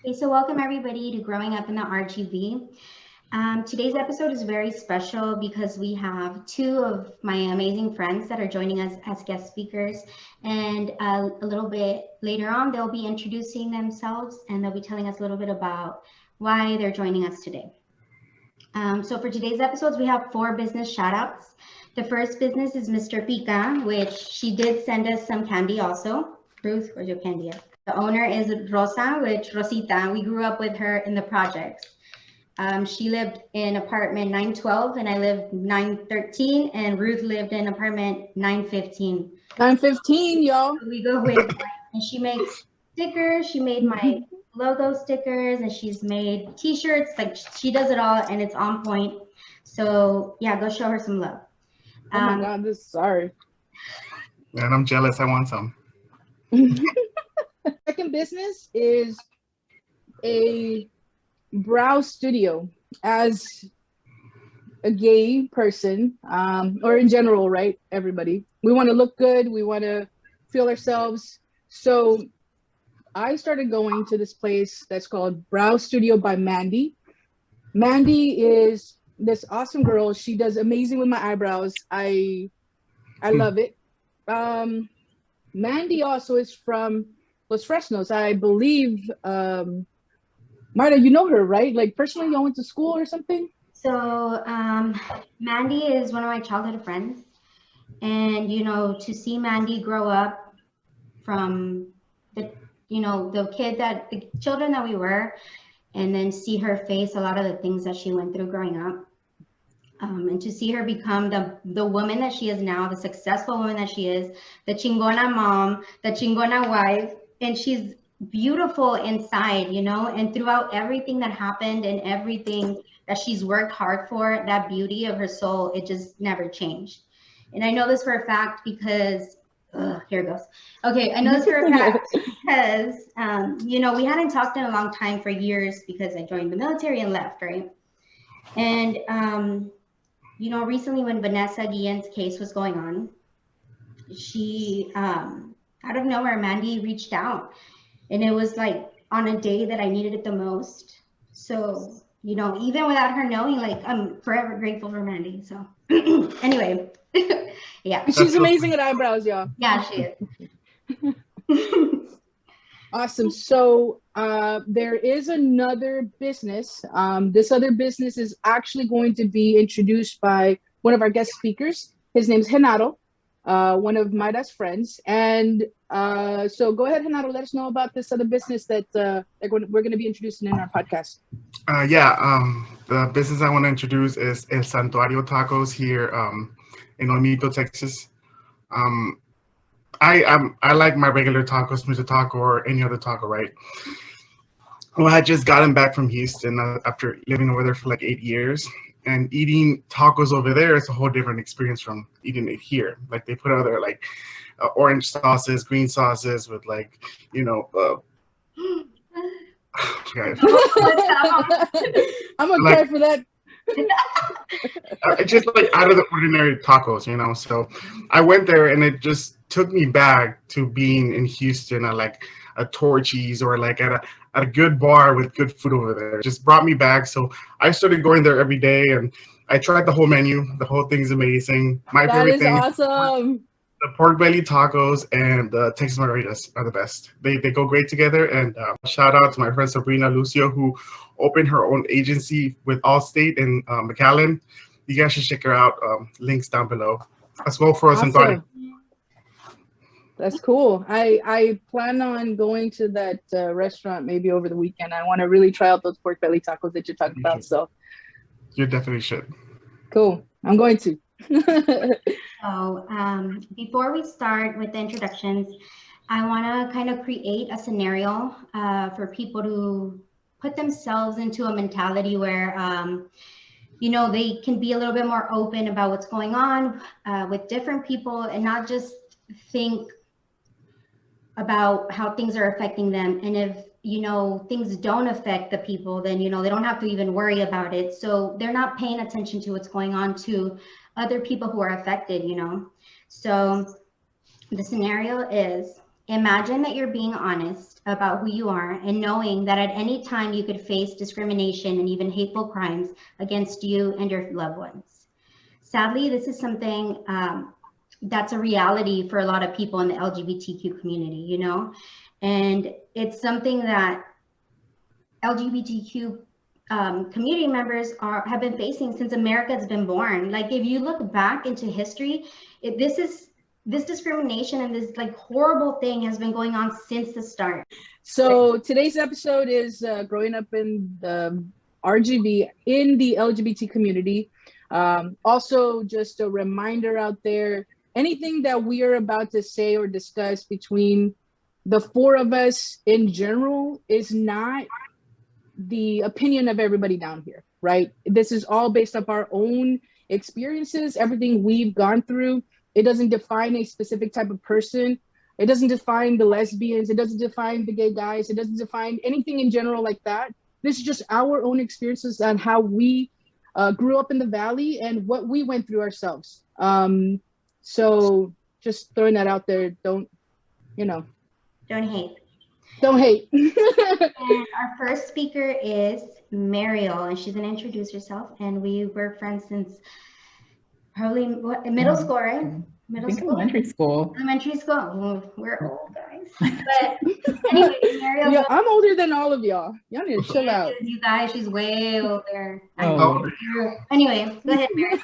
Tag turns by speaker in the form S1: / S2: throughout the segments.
S1: Okay, so welcome everybody to Growing Up in the RGV. Today's episode is very special because we have two of my amazing friends that are joining us as guest speakers. And a little bit later on, they'll be introducing themselves and they'll be telling us a little bit about why they're joining us today. So for today's episodes, we have 4 business shout outs. The first business is Mr. Pika, which she did send us some candy also. Ruth, where's your candy at? The owner is Rosa, which Rosita, we grew up with her in the projects. She lived in apartment 912 and I lived 913 and Ruth lived in apartment 915.
S2: 915, y'all.
S1: So we go with, and she makes stickers. She made my logo stickers and she's made t-shirts. Like she does it all and it's on point. So yeah, go show her some love.
S2: Oh my God, sorry.
S3: And I'm jealous. I want some.
S2: Second business is a brow studio. As a gay person, or in general, right? Everybody, we want to look good. We want to feel ourselves. So I started going to this place that's called Brow Studio by Mandy. Mandy is this awesome girl. She does amazing with my eyebrows. I love it. Mandy also is from Los Fresnos, I believe. Marta, you know her, right? Like personally, y'all went to school or something?
S1: So Mandy is one of my childhood friends. And, you know, to see Mandy grow up from the children that we were, and then see her face a lot of the things that she went through growing up. And to see her become the woman that she is now, the successful woman that she is, the chingona mom, the chingona wife, and she's beautiful inside, you know, and throughout everything that happened and everything that she's worked hard for, that beauty of her soul, it just never changed. And I know this for a fact because, here it goes. Okay, I know this for a fact because, you know, we hadn't talked in a long time for years because I joined the military and left, right? And, you know, recently when Vanessa Guillen's case was going on, she, out of nowhere, Mandy reached out. And it was like on a day that I needed it the most. So, you know, even without her knowing, like I'm forever grateful for Mandy. So anyway, yeah.
S2: She's amazing at eyebrows, y'all.
S1: Yeah, she is.
S2: Awesome. So there is another business. This other business is actually going to be introduced by one of our guest speakers. His name's Renato, one of Maida's friends. And so go ahead, Renato, let us know about this other business that we're going to be introducing in our podcast.
S3: The business I want to introduce is El Santuario Tacos here in Olmito, Texas. I like my regular tacos, Mr. Taco or any other taco, right? Well, I just gotten back from Houston after living over there for like 8 years. And eating tacos over there is a whole different experience from eating it here. Like they put other like orange sauces, green sauces with like, you know,
S2: I'm gonna cry for that.
S3: It's just like out of the ordinary tacos, you know. So I went there and it just took me back to being in Houston at like a Torchy's or like at a good bar with good food over there. It just brought me back. So I started going there every day and I tried the whole menu. The whole thing's amazing. My favorite thing.
S2: That is awesome.
S3: The pork belly tacos and the Texas margaritas are the best. They go great together. And shout out to my friend Sabrina, Lucio, who opened her own agency with Allstate in McAllen. You guys should check her out. Links down below. As well for us in Barber.
S2: That's cool. I plan on going to that restaurant maybe over the weekend. I want to really try out those pork belly tacos that you're talking about. So
S3: you definitely should.
S2: Cool. I'm going to.
S1: So before we start with the introductions, I want to kind of create a scenario for people to put themselves into a mentality where, you know, they can be a little bit more open about what's going on with different people and not just think about how things are affecting them. And if, you know, things don't affect the people, then, you know, they don't have to even worry about it. So they're not paying attention to what's going on to other people who are affected, you know. So the scenario is Imagine that you're being honest about who you are and knowing that at any time you could face discrimination and even hateful crimes against you and your loved ones. Sadly, this is something that's a reality for a lot of people in the LGBTQ community, you know, and it's something that LGBTQ community members have been facing since America's been born. Like, if you look back into history, this discrimination and this like horrible thing has been going on since the start.
S2: So today's episode is growing up in the RGV in the LGBT community. Also, just a reminder out there, anything that we are about to say or discuss between the four of us in general is not the opinion of everybody down here, right? This is all based off our own experiences, everything we've gone through. It doesn't define a specific type of person. It doesn't define the lesbians. It doesn't define the gay guys. It doesn't define anything in general like that. This is just our own experiences on how we grew up in the Valley and what we went through ourselves. So just throwing that out there. Don't hate. Don't hate.
S1: And our first speaker is Mariel, and she's going to introduce herself. And we were friends since probably middle school, right?
S4: Elementary school.
S1: Elementary school. Oh, we're old, guys. But anyway, Mariel.
S2: Yeah, I'm older than all of y'all. Y'all need to chill out.
S1: You guys, she's way older.
S4: Oh.
S1: Anyway, go ahead, Mariel.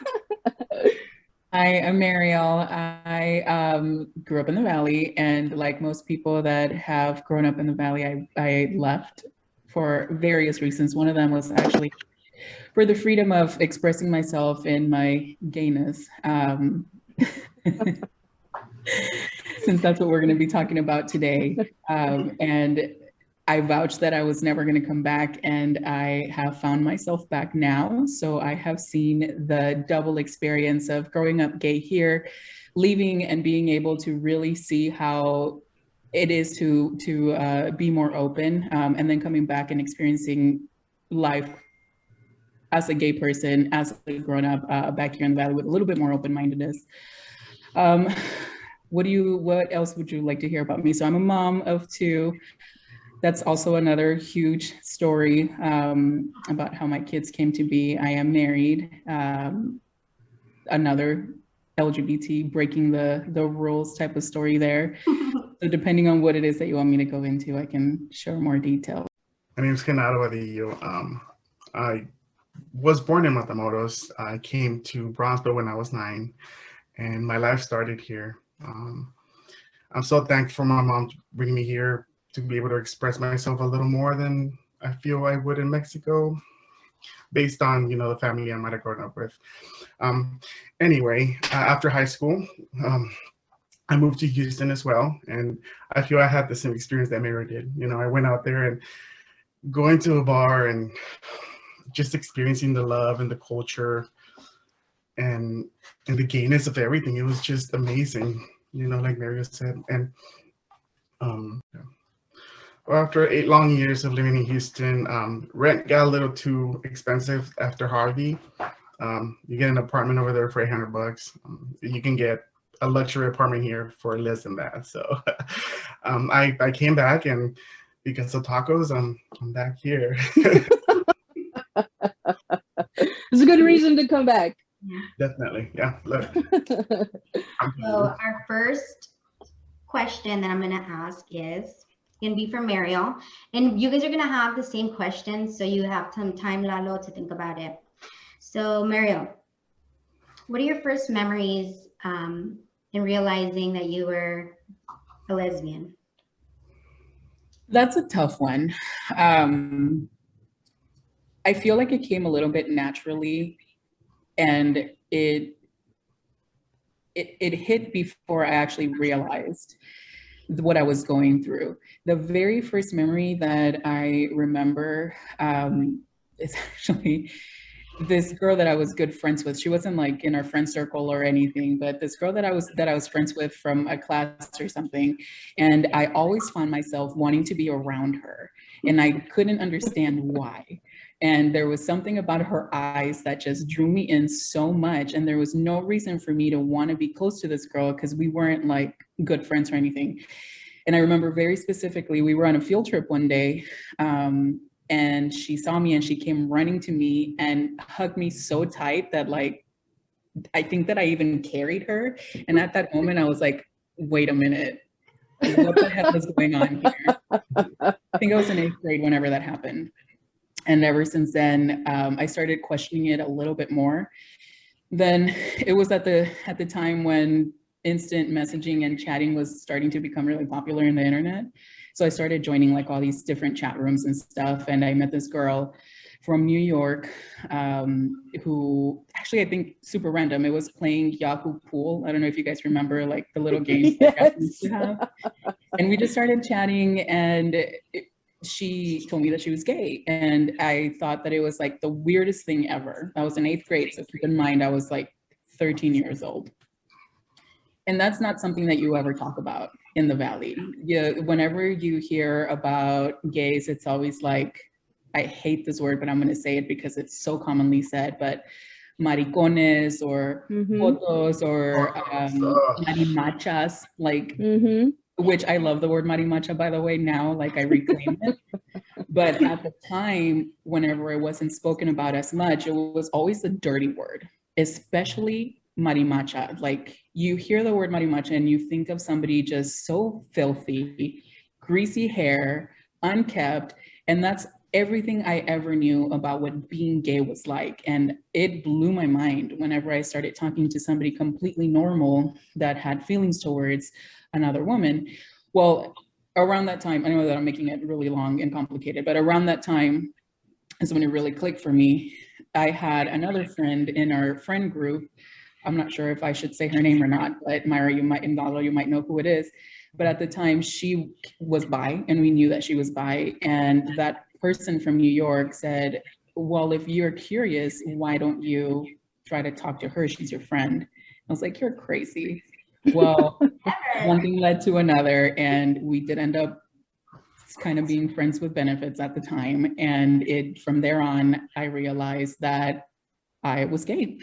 S4: Hi, I'm Mariel. I grew up in the Valley, and like most people that have grown up in the Valley, I left for various reasons. One of them was actually for the freedom of expressing myself in my gayness. Since that's what we're going to be talking about today. And I vouched that I was never going to come back, and I have found myself back now. So I have seen the double experience of growing up gay here, leaving and being able to really see how it is to be more open, and then coming back and experiencing life as a gay person, as a grown up back here in the Valley with a little bit more open-mindedness. What else would you like to hear about me? So I'm a mom of two. That's also another huge story about how my kids came to be. I am married. Another LGBT breaking the rules type of story there. So depending on what it is that you want me to go into, I can share more details.
S3: My name is Genaro Vadillo. I was born in Matamoros. I came to Brownsville when I was 9, and my life started here. I'm so thankful for my mom bringing me here to be able to express myself a little more than I feel I would in Mexico, based on, the family I might have grown up with. Anyway, after high school, I moved to Houston as well, and I feel I had the same experience that Maira did. I went out there and going to a bar and just experiencing the love and the culture and the gayness of everything. It was just amazing, like Maria said. And after 8 long years of living in Houston, rent got a little too expensive after Harvey. You get an apartment over there for $800. You can get a luxury apartment here for less than that. So I came back, and because of tacos, I'm back here.
S2: It's a good reason to come back.
S3: Definitely, yeah.
S1: So our first question that I'm going to ask is going to be for Mariel, and you guys are going to have the same questions, so you have some time, Lalo, to think about it. So Mariel, what are your first memories in realizing that you were a lesbian?
S4: That's a tough one. I feel like it came a little bit naturally, and it hit before I actually realized what I was going through. The very first memory that I remember is actually this girl that I was good friends with. She wasn't like in our friend circle or anything, but this girl that I was friends with from a class or something. And I always found myself wanting to be around her, and I couldn't understand why. And there was something about her eyes that just drew me in so much. And there was no reason for me to want to be close to this girl because we weren't like good friends or anything. And I remember very specifically, we were on a field trip one day, and she saw me and she came running to me and hugged me so tight that like, I think that I even carried her. And at that moment, I was like, wait a minute, what the hell is going on here? I think I was in 8th grade whenever that happened. And ever since then, I started questioning it a little bit more. Then it was at the time when instant messaging and chatting was starting to become really popular in the internet. So I started joining like all these different chat rooms and stuff. And I met this girl from New York, who actually, I think super random. It was playing Yahoo Pool. I don't know if you guys remember like the little games that guys used to have. And we just started chatting, and she told me that she was gay. And I thought that it was like the weirdest thing ever. I was in 8th grade, so keep in mind I was like 13 years old. And that's not something that you ever talk about in the Valley. Whenever you hear about gays, it's always like, I hate this word, but I'm going to say it because it's so commonly said, but maricones or jotos or marimachas, like, which I love the word marimacha, by the way, now, like I reclaim it. But at the time, whenever it wasn't spoken about as much, it was always a dirty word, especially marimacha. Like you hear the word marimacha and you think of somebody just so filthy, greasy hair, unkept, and that's everything I ever knew about what being gay was like. And it blew my mind whenever I started talking to somebody completely normal that had feelings towards another woman. Well, around that time, I know that I'm making it really long and complicated, but around that time is when it really clicked for me. I had another friend in our friend group. I'm not sure if I should say her name or not, but Maira, you might know who it is. But at the time she was bi, and we knew that she was bi. And that person from New York said, well, if you're curious, why don't you try to talk to her? She's your friend. I was like, you're crazy. Well, one thing led to another, and we did end up kind of being friends with benefits at the time. And from there on, I realized that I was gay.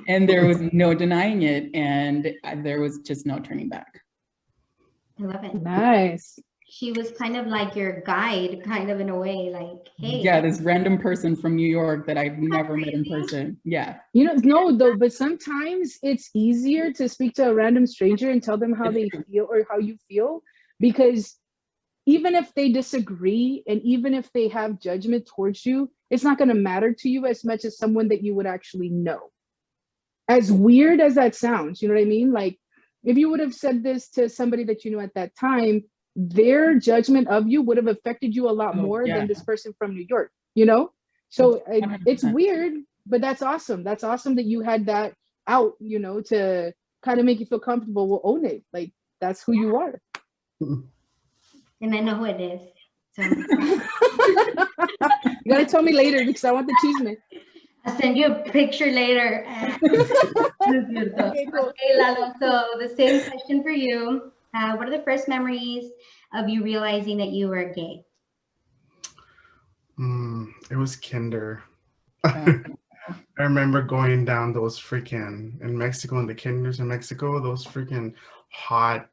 S4: And there was no denying it, and there was just no turning back.
S1: I love it.
S2: Nice.
S1: She was kind of like your guide, kind of in a way, like, hey.
S4: Yeah, this random person from New York that I've never met in person. Yeah.
S2: You know, no, though, but sometimes it's easier to speak to a random stranger and tell them how they feel or how you feel, because even if they disagree and even if they have judgment towards you, it's not going to matter to you as much as someone that you would actually know. As weird as that sounds, you know what I mean? Like, if you would have said this to somebody that you knew at that time, their judgment of you would have affected you a lot more than this person from New York, you know? So it's weird, but that's awesome. That's awesome that you had that out, you know, to kind of make you feel comfortable. Well, own it. Like, that's who you are.
S1: And I know who it is. So.
S2: You gotta tell me later because I want the cheese.
S1: I'll send you a picture later. Okay, Lalo, so the same question for you. What are the first memories of you realizing that you were gay?
S3: It was kinder. I remember going down those freaking, in Mexico, in the kinders in Mexico, those freaking hot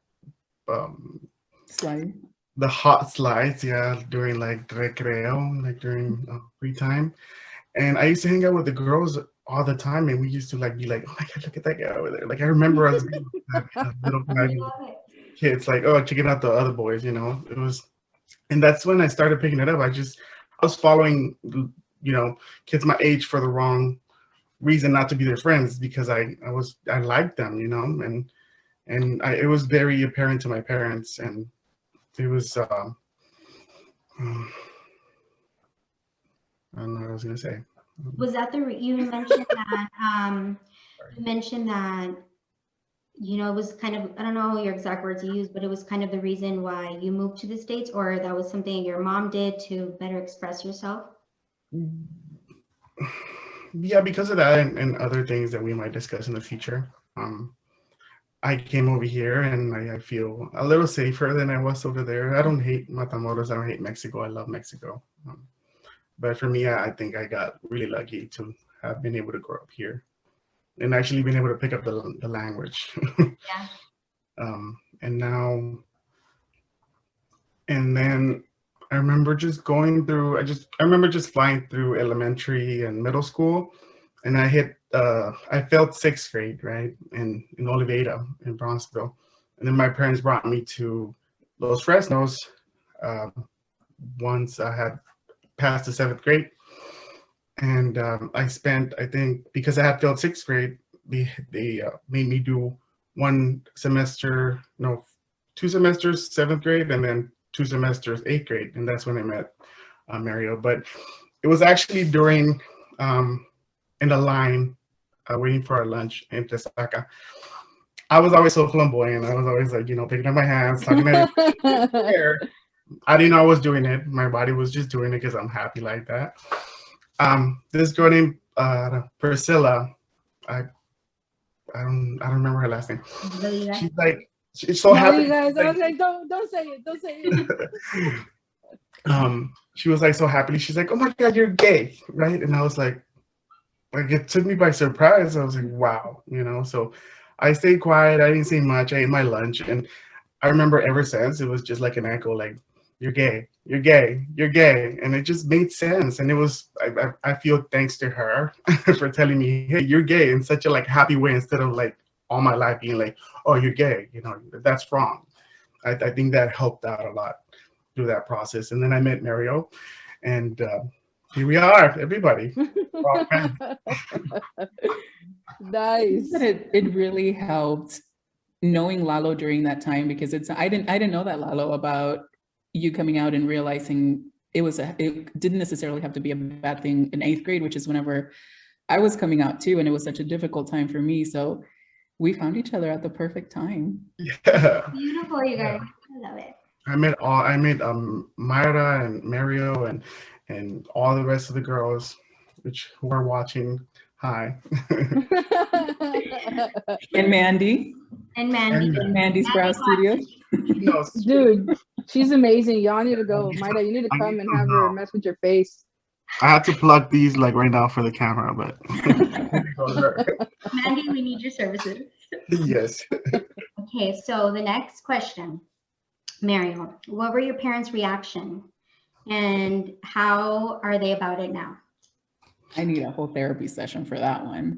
S4: slide.
S3: The hot slides, yeah, during like recreo, like during free time. And I used to hang out with the girls all the time, and we used to like be like, oh my God, look at that guy over there. Like I remember us being like, little kids, like, oh, checking out the other boys, you know. It was, and that's when I started picking it up. I was following, you know, kids my age for the wrong reason, not to be their friends, because I liked them, you know, and it was very apparent to my parents, and it was I don't know what I was gonna say.
S1: Was that you mentioned that you know, it was kind of, I don't know your exact words you used, but it was kind of the reason why you moved to the States, or that was something your mom did to better express yourself?
S3: Yeah, because of that and other things that we might discuss in the future. I came over here and I feel a little safer than I was over there. I don't hate Matamoros. I don't hate Mexico. I love Mexico. But for me, I think I got really lucky to have been able to grow up here and actually been able to pick up the language.
S1: Yeah.
S3: And now And then I remember just going through, I remember just flying through elementary and middle school. And I failed 6th grade, right? In Oliveira in Brownsville. And then my parents brought me to Los Fresnos once I had passed the 7th grade. And I spent, I think, because I had failed 6th grade, they made me do 2 semesters, 7th grade, and then 2 semesters, 8th grade. And that's when I met Mario. But it was actually during, in the line, waiting for our lunch in Tesaca. I was always so flamboyant. I was always like, picking up my hands, talking to hair. I didn't know I was doing it. My body was just doing it because I'm happy like that. This girl named Priscilla, I don't remember her last name. She's like, she's so happy.
S2: You guys, I was like, don't say it.
S3: She was like so happy. She's like, oh my God, you're gay, right? And I was like it took me by surprise. I was like, wow, So I stayed quiet. I didn't say much. I ate my lunch, and I remember ever since it was just like an echo, like, you're gay, you're gay, you're gay. And it just made sense. And it was, I feel thanks to her for telling me, hey, you're gay, in such a like happy way, instead of like all my life being like, oh, you're gay, that's wrong. I think that helped out a lot through that process. And then I met Mario, and here we are, everybody.
S2: Nice.
S4: It really helped knowing Lalo during that time, because I didn't know that, Lalo, about you coming out and realizing it didn't necessarily have to be a bad thing in 8th grade, which is whenever I was coming out too, and it was such a difficult time for me. So we found each other at the perfect time.
S3: Yeah.
S1: Beautiful, you guys. I love it.
S3: I met Maira and Mario and all the rest of the girls who are watching. Hi.
S4: And Mandy.
S1: And Mandy.
S4: And Mandy's Brow Studio.
S2: Dude, she's amazing. Y'all need to go. Maida, you need to come and have her mess with your face.
S3: I had to plug these like right now for the camera, but
S1: Mandy, we need your services.
S3: Yes.
S1: Okay, so the next question. Mario, what were your parents' reaction, and how are they about it now?
S4: I need a whole therapy session for that one.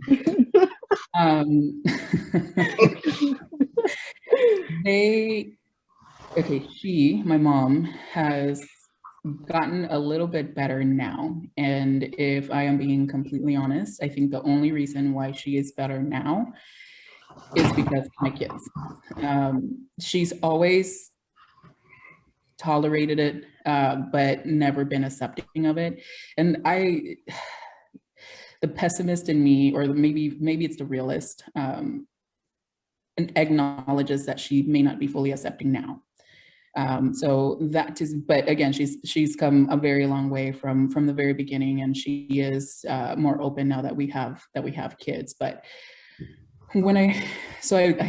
S4: My mom has gotten a little bit better now. And if I am being completely honest, I think the only reason why she is better now is because of my kids. She's always tolerated it, but never been accepting of it. And the pessimist in me, or maybe it's the realist, and acknowledges that she may not be fully accepting now. So that is, but again, she's come a very long way from the very beginning, and she is more open now that we have kids. But when I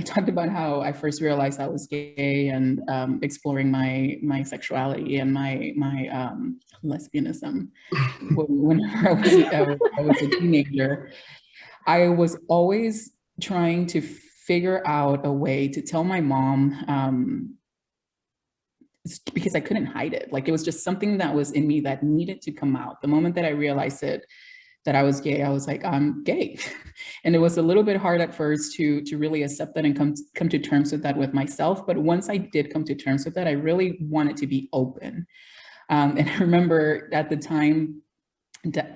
S4: talked about how I first realized I was gay, and exploring my sexuality and my lesbianism whenever I was a teenager. I was always trying to figure out a way to tell my mom, because I couldn't hide it. Like, it was just something that was in me that needed to come out. The moment that I realized that I was gay, I was like, I'm gay. And it was a little bit hard at first to really accept that and come to terms with that with myself. But once I did come to terms with that, I really wanted to be open. And I remember at the time,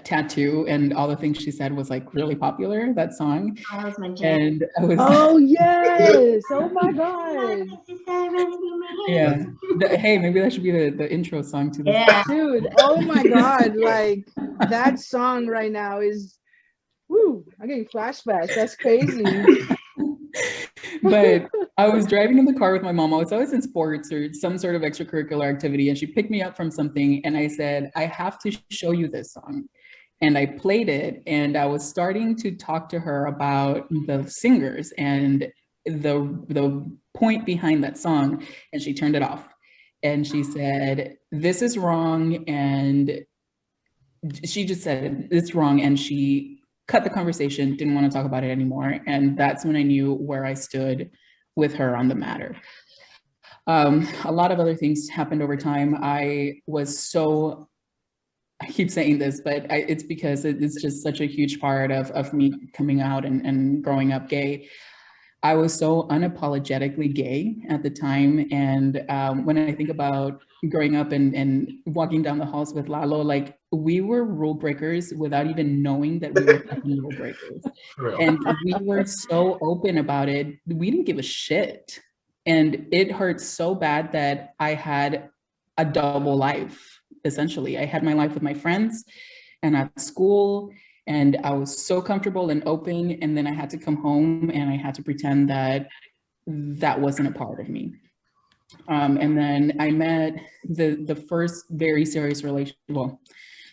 S4: Tattoo and all the things she said was like really popular, that song.
S1: Oh, that was my jam.
S4: And I was,
S2: oh yes, oh my God.
S4: Yeah. Hey, maybe that should be the intro song to this.
S1: Yeah.
S2: Dude, oh my God, like that song right now is, woo, I'm getting flashbacks. That's crazy.
S4: But I was driving in the car with my mom. I was always in sports or some sort of extracurricular activity, and she picked me up from something, and I said, I have to show you this song. And I played it, and I was starting to talk to her about the singers and the point behind that song, and she turned it off. And she said, this is wrong. And she just said, it's wrong. And she cut the conversation, didn't want to talk about it anymore. And that's when I knew where I stood with her on the matter. A lot of other things happened over time. I keep saying this, but it's because it's just such a huge part of me coming out and growing up gay. I was so unapologetically gay at the time. And when I think about growing up and walking down the halls with Lalo, like we were rule breakers without even knowing that we were fucking rule breakers. And we were so open about it. We didn't give a shit. And it hurt so bad that I had a double life, essentially. I had my life with my friends and at school, and I was so comfortable and open, and then I had to come home and I had to pretend that that wasn't a part of me. And then I met the first very serious relationship. Well,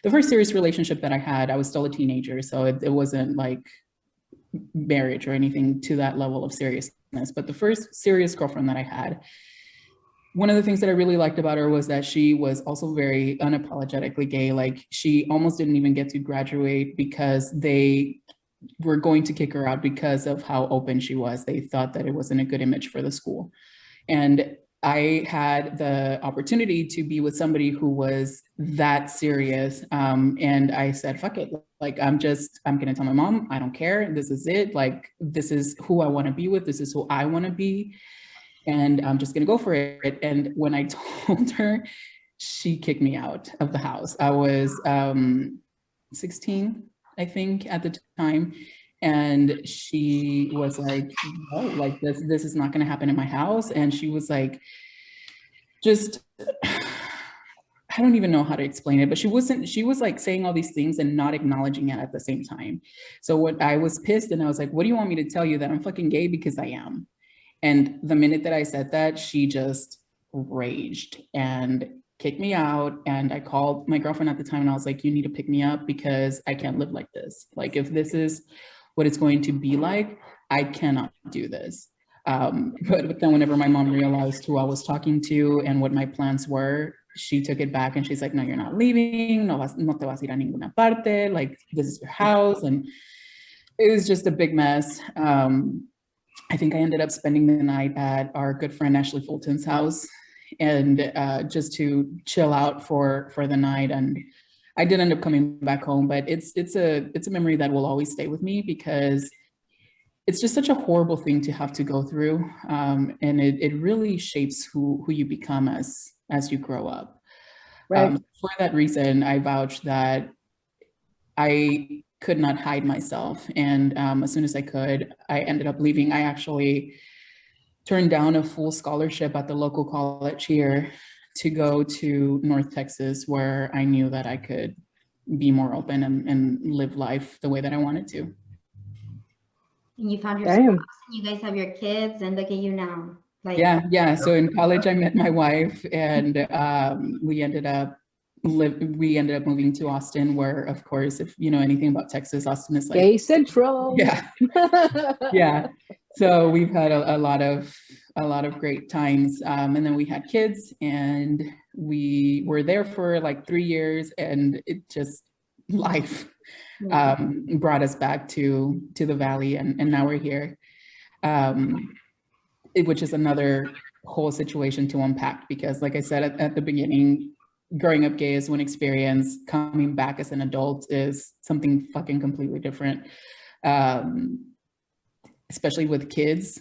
S4: the first serious relationship that I had, I was still a teenager, so it wasn't like marriage or anything to that level of seriousness. But the first serious girlfriend that I had, one of the things that I really liked about her was that she was also very unapologetically gay. Like she almost didn't even get to graduate because they were going to kick her out because of how open she was. They thought that it wasn't a good image for the school. And I had the opportunity to be with somebody who was that serious. And I said, fuck it. Like, I'm gonna tell my mom, I don't care. This is it. Like, this is who I wanna be with. This is who I wanna be. And I'm just gonna go for it. And when I told her, she kicked me out of the house. I was 16, I think, at the time. And she was like, no, like this is not gonna happen in my house. And she was like, I don't even know how to explain it, but she was like saying all these things and not acknowledging it at the same time. So what I was pissed and I was like, what do you want me to tell you, that I'm fucking gay? Because I am. And the minute that I said that, she just raged and kicked me out. And I called my girlfriend at the time and I was like, you need to pick me up because I can't live like this. Like, if this is what it's going to be like, I cannot do this. But then whenever my mom realized who I was talking to and what my plans were, she took it back and she's like, no, you're not leaving. No te vas a ir a ninguna parte. Like, this is your house. And it was just a big mess. I think I ended up spending the night at our good friend Ashley Fulton's house, and just to chill out for the night. And I did end up coming back home, but it's a memory that will always stay with me because it's just such a horrible thing to have to go through, and it really shapes who you become as you grow up.
S2: Right.
S4: For that reason, I vouch that I could not hide myself. And as soon as I could, I ended up leaving. I actually turned down a full scholarship at the local college here to go to North Texas, where I knew that I could be more open and live life the way that I wanted to.
S1: And you found your spouse, you guys have your kids, and look at you now. Like,
S4: yeah. So in college, I met my wife, and we ended up moving to Austin, where, of course, if you know anything about Texas, Austin is like
S2: gay central.
S4: Yeah. Yeah. So we've had a lot of great times. And then we had kids, and we were there for like 3 years, and it just life brought us back to the Valley, and now we're here. Which is another whole situation to unpack, because like I said at the beginning, growing up gay is one experience. Coming back as an adult is something fucking completely different. Especially with kids,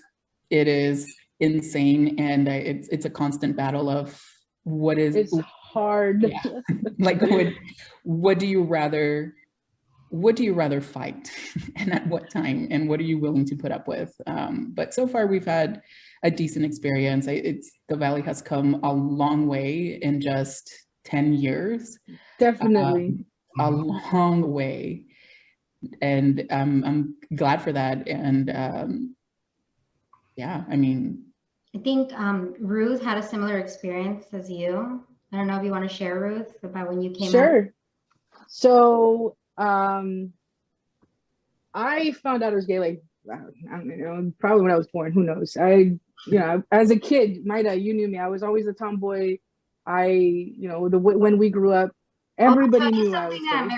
S4: it is insane, and it's a constant battle of what is.
S2: It's hard.
S4: Yeah. Like, what do you rather fight, and at what time, and what are you willing to put up with? But so far we've had a decent experience. The Valley has come a long way in just 10 years.
S2: Definitely.
S4: A long way. And I'm glad for that. And yeah, I mean,
S1: I think Ruth had a similar experience as you. I don't know if you want to share, Ruth, about when you came out.
S2: Sure. So I found out I was gay, like, I don't know, probably when I was born, who knows? As a kid, Maira, you knew me. I was always a tomboy. When we grew up, everybody knew I was gay.
S1: That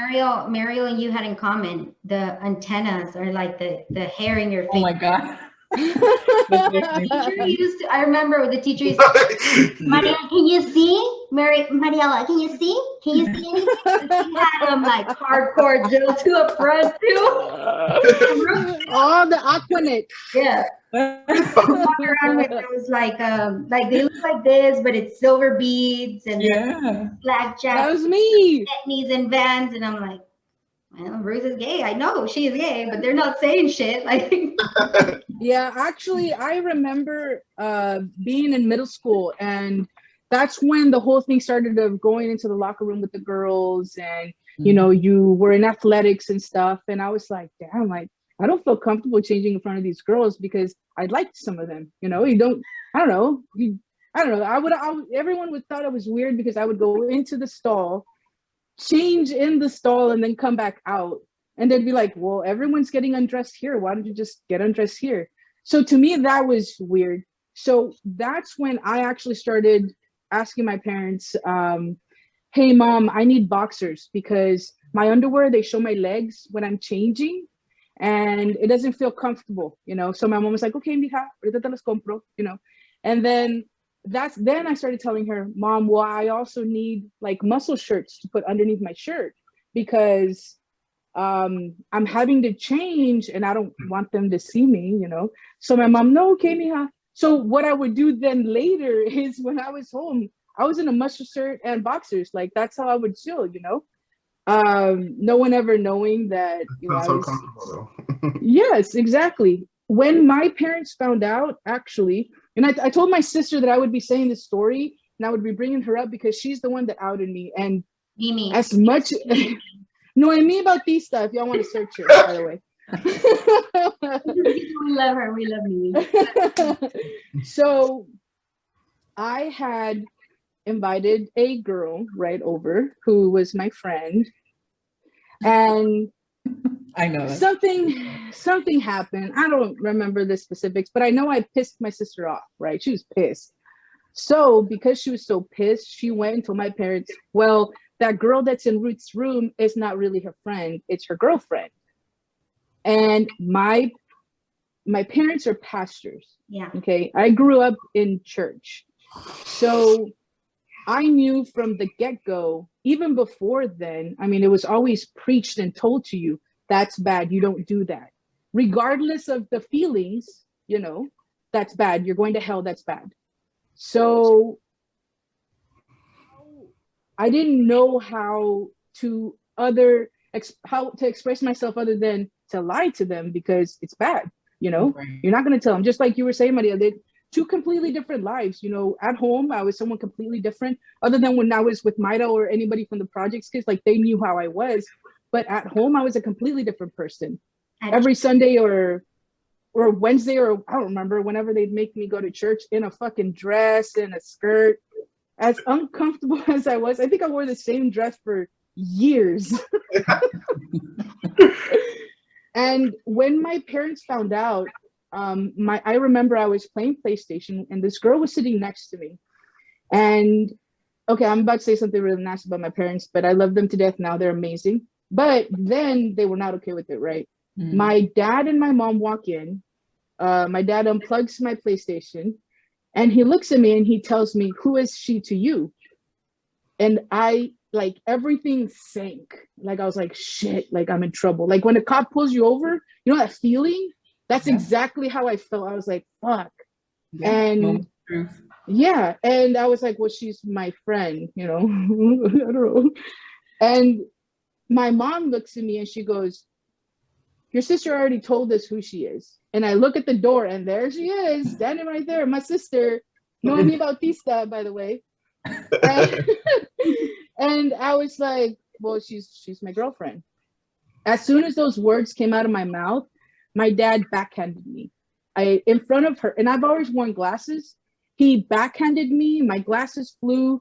S1: Mario and you had in common, the antennas, or like the hair in your face.
S4: Oh my God.
S1: I remember the teacher used to, Maria, can you see? Mariela, can you see? Can you see anything? She had them like hardcore drill to a front too.
S2: Oh, the Aquanet.
S1: Yeah. Walk around with those like they look like this, but it's silver beads and black jacket.
S2: That was me.
S1: Knees and Vans, and I'm like, well, Ruth is gay. I know she is gay, but they're not saying shit. Like,
S2: yeah, actually, I remember being in middle school, and that's when the whole thing started of going into the locker room with the girls, and you know, you were in athletics and stuff, and I was like, damn, like I don't feel comfortable changing in front of these girls because I liked some of them. You know, I don't know. Everyone would thought it was weird because I would go into the stall, change in the stall, and then come back out. And they'd be like, well, everyone's getting undressed here. Why don't you just get undressed here? So to me, that was weird. So that's when I actually started asking my parents, hey, Mom, I need boxers because my underwear, they show my legs when I'm changing and it doesn't feel comfortable, you know? So my mom was like, okay, mija, ahorita te los compro, you know? And then I started telling her, Mom, well, I also need like muscle shirts to put underneath my shirt because I'm having to change and I don't want them to see me, you know? So my mom, no, okay, mija. So what I would do then later is when I was home, I was in a muscle shirt and boxers. Like that's how I would chill, you know? No one ever knowing that, you know,
S3: so comfortable though.
S2: Yes, exactly. When my parents found out, actually, and I told my sister that I would be saying this story and I would be bringing her up because she's the one that outed me. And as much, Noemi Bautista, if y'all want to search her, by the way.
S1: We love her. We love Mimi.
S2: So I had invited a girl right over who was my friend, and
S4: I know
S2: something happened. I don't remember the specifics, but I know I pissed my sister off, right? She was pissed. So because she was so pissed, she went and told my parents, well, that girl that's in Ruth's room is not really her friend, it's her girlfriend. And my parents are pastors.
S1: Yeah.
S2: Okay. I grew up in church. So I knew from the get-go, even before then, I mean, it was always preached and told to you, that's bad, you don't do that. Regardless of the feelings, you know, that's bad, you're going to hell, that's bad. So I didn't know how to express myself other than to lie to them because it's bad, you know. Right. You're not going to tell them, just like you were saying, Maria, they're two completely different lives, you know. At home I was someone completely different, other than when I was with Maira or anybody from the projects kids, like they knew how I was, but at home I was a completely different person. Every Sunday or Wednesday, or I don't remember, whenever they'd make me go to church in a fucking dress and a skirt, as uncomfortable as I was, I think I wore the same dress for years. And when my parents found out, I remember I was playing PlayStation and this girl was sitting next to me. And okay, I'm about to say something really nasty about my parents, but I love them to death now. They're amazing. But then they were not okay with it, right? Mm. My dad and my mom walk in. My dad unplugs my PlayStation and he looks at me and he tells me, who is she to you? And I, like, everything sank. Like, I was like, shit, like I'm in trouble. Like when a cop pulls you over, you know that feeling? That's exactly how I felt. I was like, fuck. Yeah, and yeah. And I was like, well, she's my friend, you know. I don't know. And my mom looks at me and she goes, your sister already told us who she is. And I look at the door and there she is, standing right there, my sister, Noemi Bautista, by the way. And I was like, well, she's my girlfriend. As soon as those words came out of my mouth, my dad backhanded me. In front of her, and I've always worn glasses. He backhanded me, my glasses flew,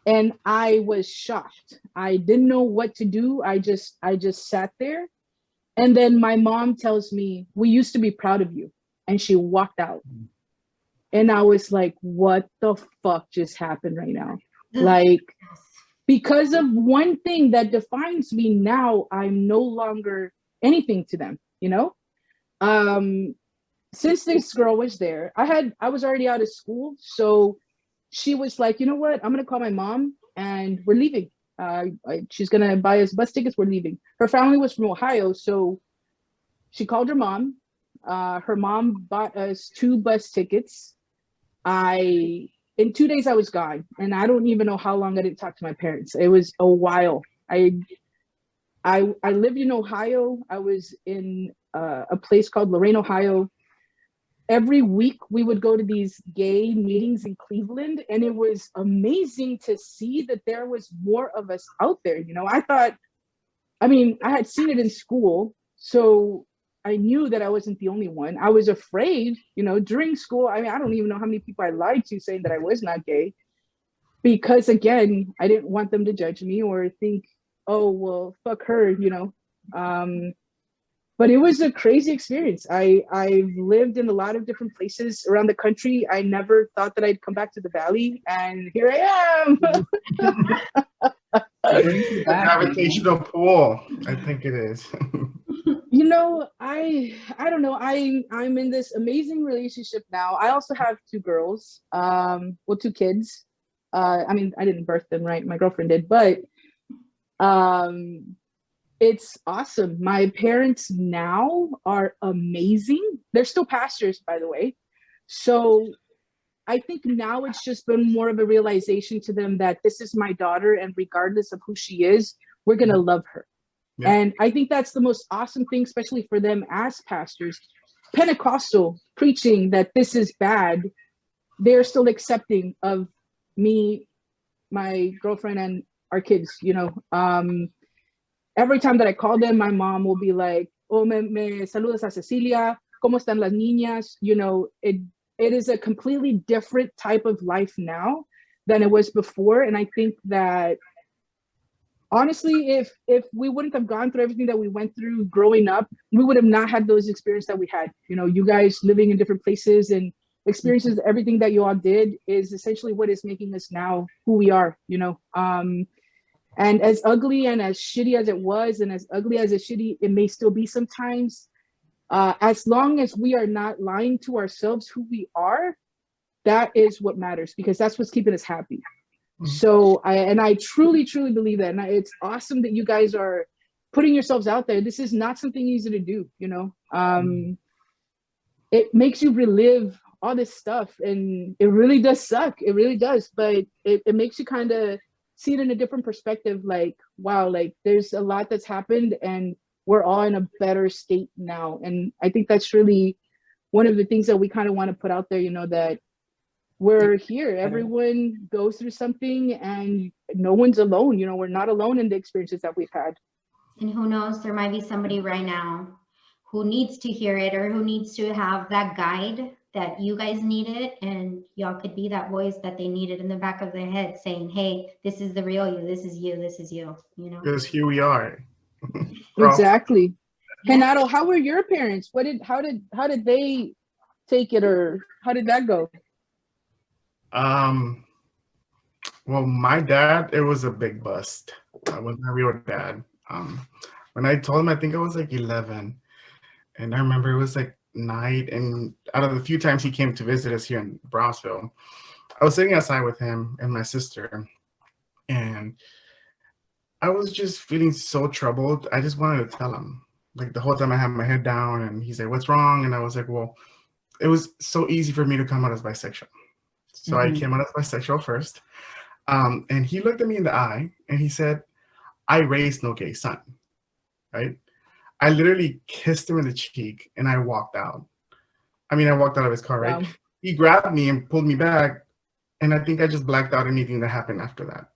S2: and I was shocked. I didn't know what to do. I just sat there. And then my mom tells me, we used to be proud of you. And she walked out. And I was like, what the fuck just happened right now? Like, because of one thing that defines me now, I'm no longer anything to them, you know? since this girl was there, I was already out of school, so she was like, you know what, I'm gonna call my mom and we're leaving. She's gonna buy us bus tickets. We're leaving. Her family was from Ohio, so she called her mom. Her mom bought us 2 bus tickets. In 2 days I was gone, and I don't even know how long I didn't talk to my parents. It was a while. I lived in Ohio. I was in a place called Lorain, Ohio. Every week we would go to these gay meetings in Cleveland, and it was amazing to see that there was more of us out there. I had seen it in school, so I knew that I wasn't the only one. I was afraid, during school. I don't even know how many people I lied to saying that I was not gay, because again, I didn't want them to judge me or think, oh, well, fuck her, but it was a crazy experience. I've lived in a lot of different places around the country. I never thought that I'd come back to the Valley, and here I am.
S3: Gravitational pull, I think it is.
S2: I don't know. I'm in this amazing relationship now. I also have 2 girls, 2 kids. I didn't birth them, right? My girlfriend did, but it's awesome. My parents now are amazing. They're still pastors, by the way. So I think now it's just been more of a realization to them that this is my daughter, and regardless of who she is, we're going to love her. Yeah. And I think that's the most awesome thing, especially for them as pastors, Pentecostal, preaching that this is bad. They're still accepting of me, my girlfriend, and our kids. Every time that I call them, my mom will be like, oh, me saludas a Cecilia, ¿cómo están las niñas? It is a completely different type of life now than it was before. And I think that, honestly, if we wouldn't have gone through everything that we went through growing up, we would have not had those experiences that we had. You guys living in different places and experiences, everything that you all did is essentially what is making us now who we are, And as ugly and as shitty as it was, and as ugly as it may still be sometimes, as long as we are not lying to ourselves who we are, that is what matters, because that's what's keeping us happy. Mm-hmm. So I truly, truly believe that. And it's awesome that you guys are putting yourselves out there. This is not something easy to do, It makes you relive all this stuff, and it really does suck. It really does, but it makes you kind of see it in a different perspective, like, wow, like there's a lot that's happened and we're all in a better state now. And I think that's really one of the things that we kind of want to put out there, that we're here. Everyone goes through something, and no one's alone. We're not alone in the experiences that we've had.
S1: And who knows, there might be somebody right now who needs to hear it, or who needs to have that guide that you guys needed, and y'all could be that voice that they needed in the back of their head, saying, hey, this is the real you, this is you, this is you,
S3: Because here we are.
S2: Exactly. Renato, how were your parents? How did they take it, or how did that go?
S3: Well, my dad, it was a big bust. I wasn't a real dad. When I told him, I think I was like 11, and I remember it was like night, and out of the few times he came to visit us here in Brownsville, I was sitting outside with him and my sister, and I was just feeling so troubled. I just wanted to tell him, like, the whole time I had my head down, and he said, what's wrong? And I was like, well, it was so easy for me to come out as bisexual. So I came out as bisexual first, and he looked at me in the eye and he said, I raised no gay son, right? I literally kissed him in the cheek, and I walked out. I walked out of his car, right? Wow. He grabbed me and pulled me back, and I think I just blacked out anything that happened after that.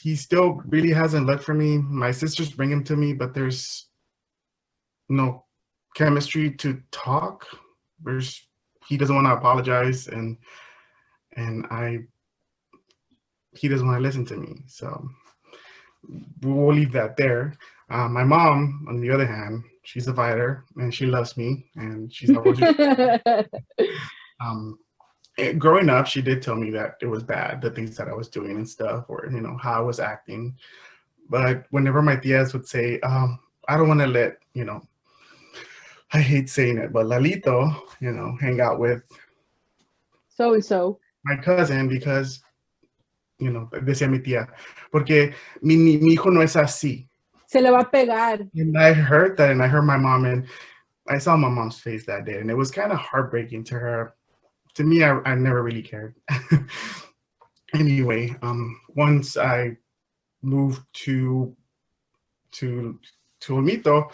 S3: He still really hasn't looked for me. My sisters bring him to me, but there's no chemistry to talk. He doesn't want to apologize, and he doesn't want to listen to me. So we'll leave that there. My mom, on the other hand, she's a fighter, and she loves me, and she's always growing up, she did tell me that it was bad, the things that I was doing and stuff, or how I was acting. But whenever my tias would say, I don't want to let I hate saying it, but Lalito, hang out with
S2: So and so.
S3: my cousin because, decía mi tía, porque mi hijo no es así.
S2: Se le va a pegar.
S3: And I heard that, and I heard my mom, and I saw my mom's face that day, and it was kind of heartbreaking to her. To me, I never really cared. Anyway, once I moved to Olmito,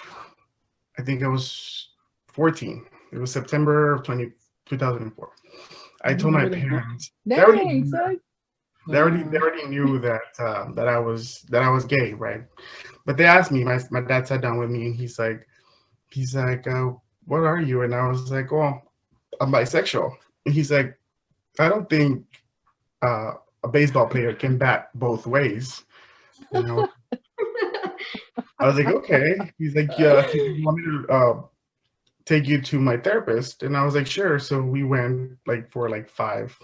S3: I think I was 14. It was September of 2004. I told my parents. They already knew that I was gay, right? But they asked me. My dad sat down with me, and he's like, what are you? And I was like, oh, I'm bisexual. And he's like, I don't think a baseball player can bat both ways. I was like, okay. He's like, yeah, you want me to take you to my therapist? And I was like, sure. So we went for 5,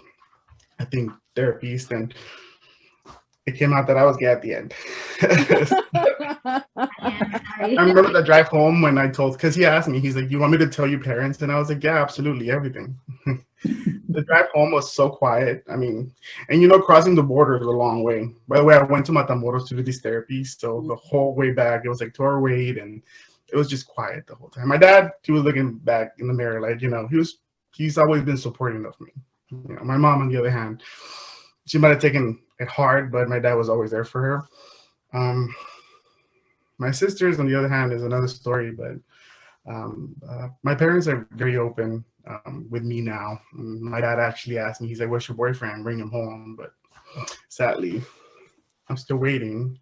S3: I think, therapies, and it came out that I was gay at the end. I remember the drive home when I told, because he asked me, he's like, you want me to tell your parents? And I was like, yeah, absolutely, everything. The drive home was so quiet. I mean, and crossing the border is a long way. By the way, I went to Matamoros to do these therapies. So the whole way back, it was like 2-hour wait, and it was just quiet the whole time. My dad, he was looking back in the mirror, like, he's always been supporting of me. My mom, on the other hand, she might have taken it hard, but my dad was always there for her. My sisters, on the other hand, is another story, but my parents are very open with me now. My dad actually asked me, he's like, where's your boyfriend? Bring him home. But sadly, I'm still waiting.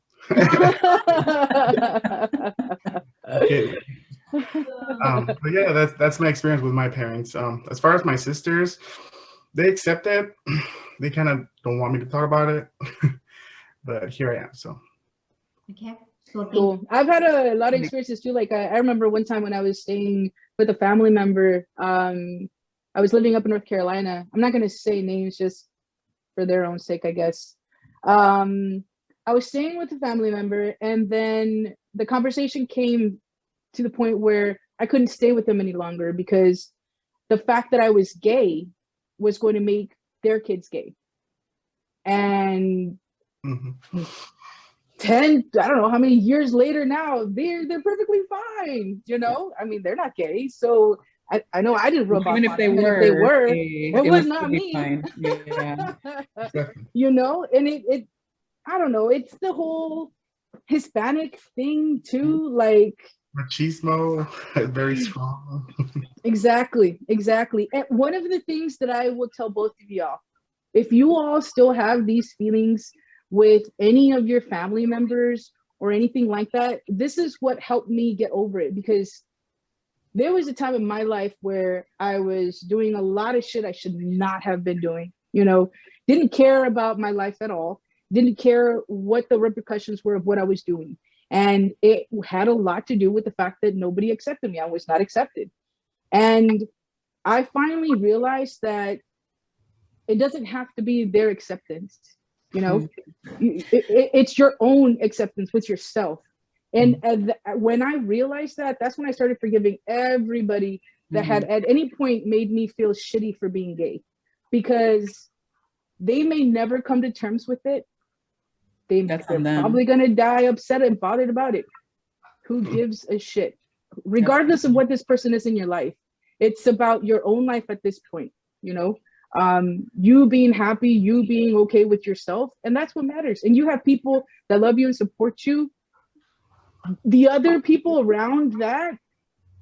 S3: Okay. But yeah, that's my experience with my parents. As far as my sisters, they accept it. They kind of don't want me to talk about it, but here I am. So
S1: okay.
S2: Cool. I've had a lot of experiences too. Like I remember one time when I was staying with a family member. I was living up in North Carolina. I'm not going to say names just for their own sake, I guess. I was staying with a family member, and then the conversation came to the point where I couldn't stay with them any longer because the fact that I was gay was going to make their kids gay. And 10, I don't know how many years later now, they're perfectly fine, I mean, they're not gay, so I know I didn't rub off on them. If they were, it was not me. Yeah. And it I don't know, it's the whole Hispanic thing too, like
S3: machismo is very strong.
S2: Exactly. And one of the things that I will tell both of y'all, if you all still have these feelings with any of your family members or anything like that, this is what helped me get over it, because there was a time in my life where I was doing a lot of shit I should not have been doing, didn't care about my life at all, didn't care what the repercussions were of what I was doing. And it had a lot to do with the fact that nobody accepted me. I was not accepted. And I finally realized that it doesn't have to be their acceptance. It's your own acceptance with yourself. And when I realized that, that's when I started forgiving everybody that had at any point made me feel shitty for being gay, because they may never come to terms with it. They're probably going to die upset and bothered about it. Who gives a shit? Regardless of what this person is in your life, it's about your own life at this point, you being happy, you being okay with yourself, and that's what matters. And you have people that love you and support you. The other people around that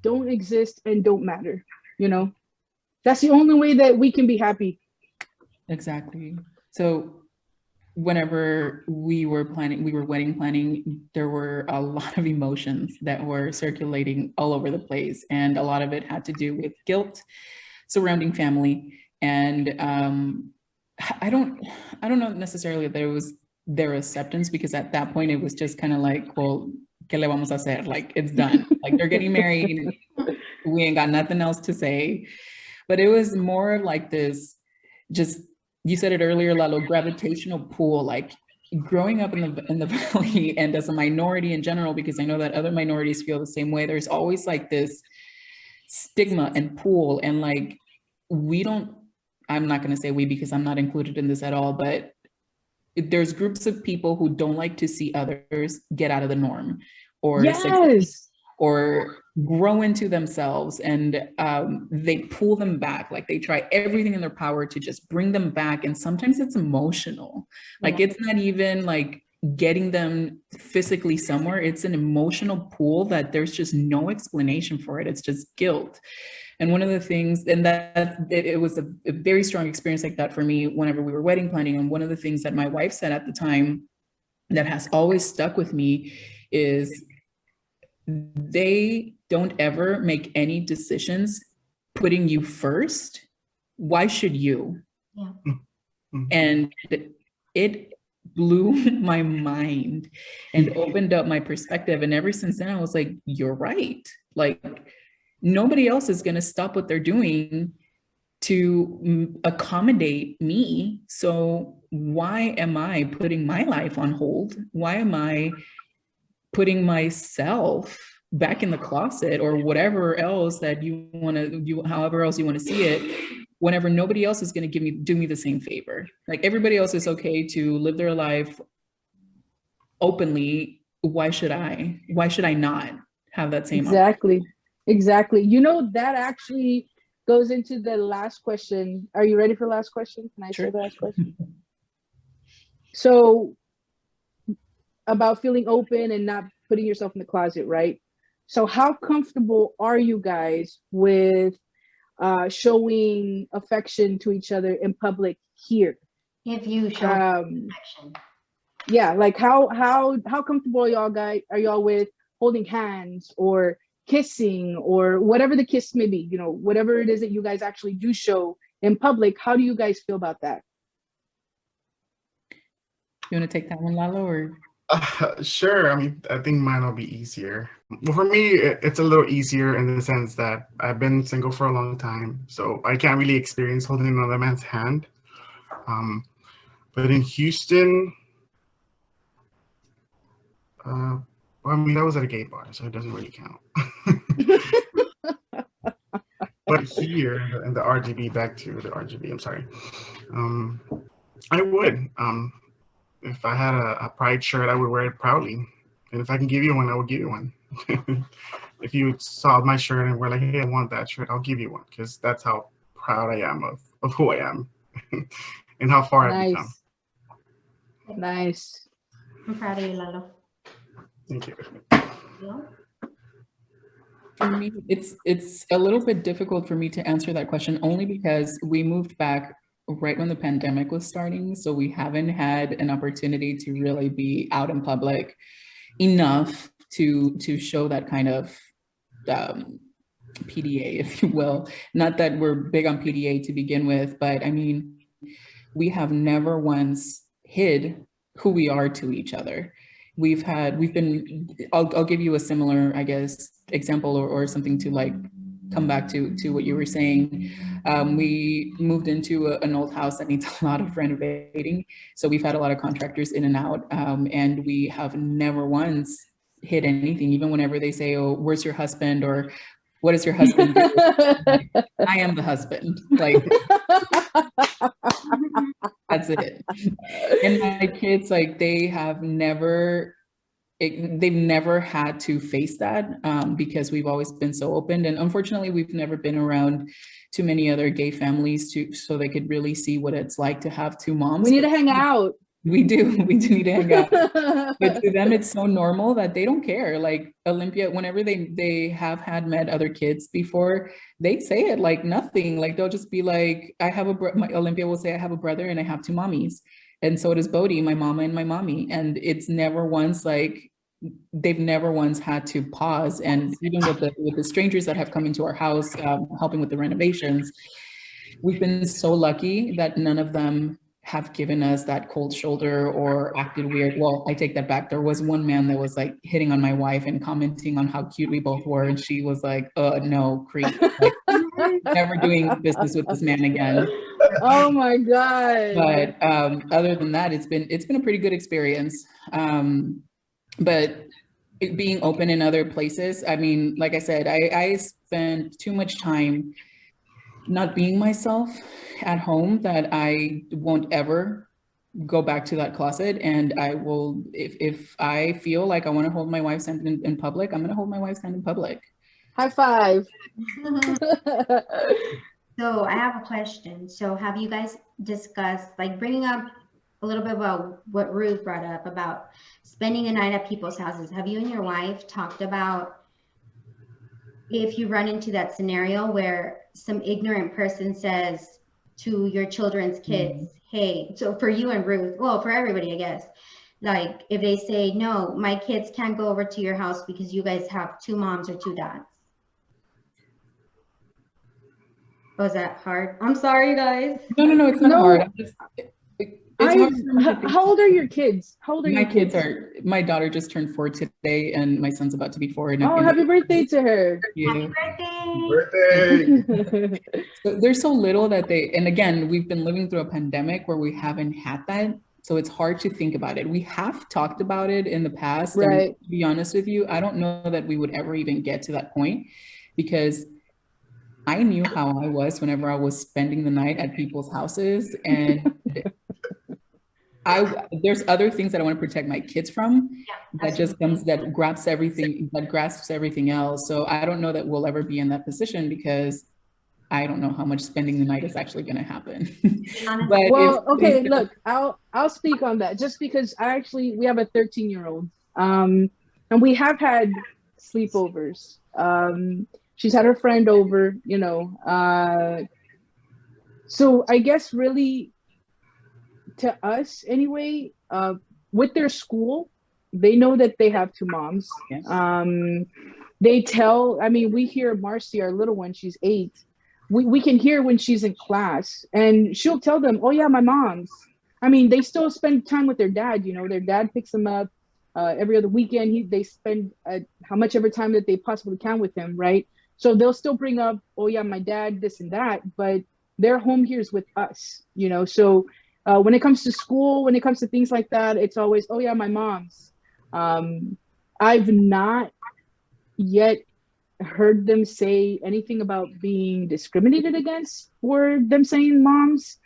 S2: don't exist and don't matter. That's the only way that we can be happy.
S4: Exactly. So whenever we were wedding planning, there were a lot of emotions that were circulating all over the place, and a lot of it had to do with guilt surrounding family. And I don't know necessarily that it was their acceptance, because at that point it was just kind of like, well, ¿qué le vamos a hacer? Like, it's done. Like, they're getting married. We ain't got nothing else to say. But it was more like this, just, you said it earlier, Lalo, gravitational pull. Like, growing up in the Valley, and as a minority in general, because I know that other minorities feel the same way, there's always like this stigma and pull, and like, I'm not going to say we because I'm not included in this at all, but there's groups of people who don't like to see others get out of the norm or
S2: yes,
S4: or grow into themselves, and they pull them back. Like they try everything in their power to just bring them back. And sometimes it's emotional. Like it's not even like getting them physically somewhere. It's an emotional pull that there's just no explanation for it. It's just guilt. And one of the things, and that it was a very strong experience like that for me whenever we were wedding planning. And one of the things that my wife said at the time that has always stuck with me is, they don't ever make any decisions putting you first. Why should you?
S1: Yeah.
S4: And it blew my mind and opened up my perspective. And ever since then, I was like, you're right. Like, nobody else is going to stop what they're doing to accommodate me. So why am I putting my life on hold? Why am I putting myself back in the closet, or whatever else that you want to do, however else you want to see it, whenever nobody else is going to do me the same favor? Like, everybody else is okay to live their life openly. Why should I not have that same
S2: Exactly. You know, that actually goes into the last question. Are you ready for the last question? Can I say the last question? So, about feeling open and not putting yourself in the closet, right? So how comfortable are you guys with showing affection to each other in public here?
S1: If you show affection.
S2: Yeah, like how comfortable are y'all with holding hands or kissing or whatever the kiss may be, you know, whatever it is that you guys actually do show in public? How do you guys feel about that?
S4: You want to take that one, Lalo, or?
S3: Sure. I mean, I think mine will be easier. Well, for me, it's a little easier in the sense that I've been single for a long time, so I can't really experience holding another man's hand. But in Houston, well, I mean, that was at a gay bar, so it doesn't really count. But here in the RGV, back to the RGV, I'm sorry. I would. If I had a pride shirt, I would wear it proudly. And if I can give you one, I would give you one. If you saw my shirt and were like, hey, I want that shirt, I'll give you one, because that's how proud I am of who I am and how far I've become.
S2: Nice.
S1: I'm proud of you, Lalo.
S3: Thank you.
S1: Yeah.
S4: For me, it's a little bit difficult for me to answer that question, only because we moved back right when the pandemic was starting. So we haven't had an opportunity to really be out in public enough to show that kind of PDA, if you will. Not that we're big on PDA to begin with, but I mean, we have never once hid who we are to each other. I'll give you a similar, I guess, example or something to like come back to what you were saying. We moved into an old house that needs a lot of renovating. So we've had a lot of contractors in and out, and we have never once hid anything. Even whenever they say, oh, where's your husband? Or what does your husband do? I am the husband. Like, that's it. And my kids, like, they've never had to face that because we've always been so open. And unfortunately, we've never been around too many other gay families so they could really see what it's like to have two moms.
S2: We need to hang out.
S4: We do need to hang out. But to them, it's so normal that they don't care. Like Olympia, whenever they have met other kids before, they say it like nothing. Like they'll just be like, Olympia will say, I have a brother and I have two mommies. And so does Bodhi, my mama and my mommy. And it's never once like, they've never once had to pause. And even with the strangers that have come into our house, helping with the renovations, we've been so lucky that none of them have given us that cold shoulder or acted weird. Well, I take that back. There was one man that was like hitting on my wife and commenting on how cute we both were. And she was like, no, creep. Like, never doing business with this man again.
S2: Oh my God.
S4: But other than that, it's been a pretty good experience. But it being open in other places. I mean, like I said, I spend too much time not being myself at home that I won't ever go back to that closet. And I will, if I feel like I want to hold my wife's hand in public, I'm going to hold my wife's hand in public.
S2: High five.
S1: So I have a question. So have you guys discussed, like, bringing up a little bit about what Ruth brought up about spending a night at people's houses? Have you and your wife talked about if you run into that scenario where some ignorant person says to your children's kids, hey, so for you and Ruth, well, for everybody, I guess, like if they say, no, my kids can't go over to your house because you guys have 2 moms or 2 dads. Was that hard? I'm sorry, guys.
S4: No, it's not hard.
S2: How old are your kids? How old are
S4: my
S2: your kids?
S4: My daughter just turned 4 today, and my son's about to be 4.
S2: Oh, happy birthday to her.
S1: Happy
S3: Birthday.
S4: So they're so little that and again, we've been living through a pandemic where we haven't had that. So it's hard to think about it. We have talked about it in the past.
S2: Right.
S4: And to be honest with you, I don't know that we would ever even get to that point, because I knew how I was whenever I was spending the night at people's houses, and there's other things that I want to protect my kids from.
S1: Yeah,
S4: that grasps everything else. So I don't know that we'll ever be in that position, because I don't know how much spending the night is actually going to happen. But
S2: well, okay, look, I'll speak on that, just because we have a 13-year-old, and we have had sleepovers. She's had her friend over, you know. So I guess really, to us anyway, with their school, they know that they have 2 moms.
S4: Yes.
S2: We hear Marcy, our little one, she's 8. We can hear when she's in class, and she'll tell them, oh yeah, my mom's. I mean, they still spend time with their dad, you know, their dad picks them up every other weekend. They spend how much ever time that they possibly can with him, right? So they'll still bring up, oh yeah, my dad, this and that, but their home here is with us, you know? So when it comes to school, when it comes to things like that, it's always, oh yeah, my mom's. I've not yet heard them say anything about being discriminated against for them saying moms.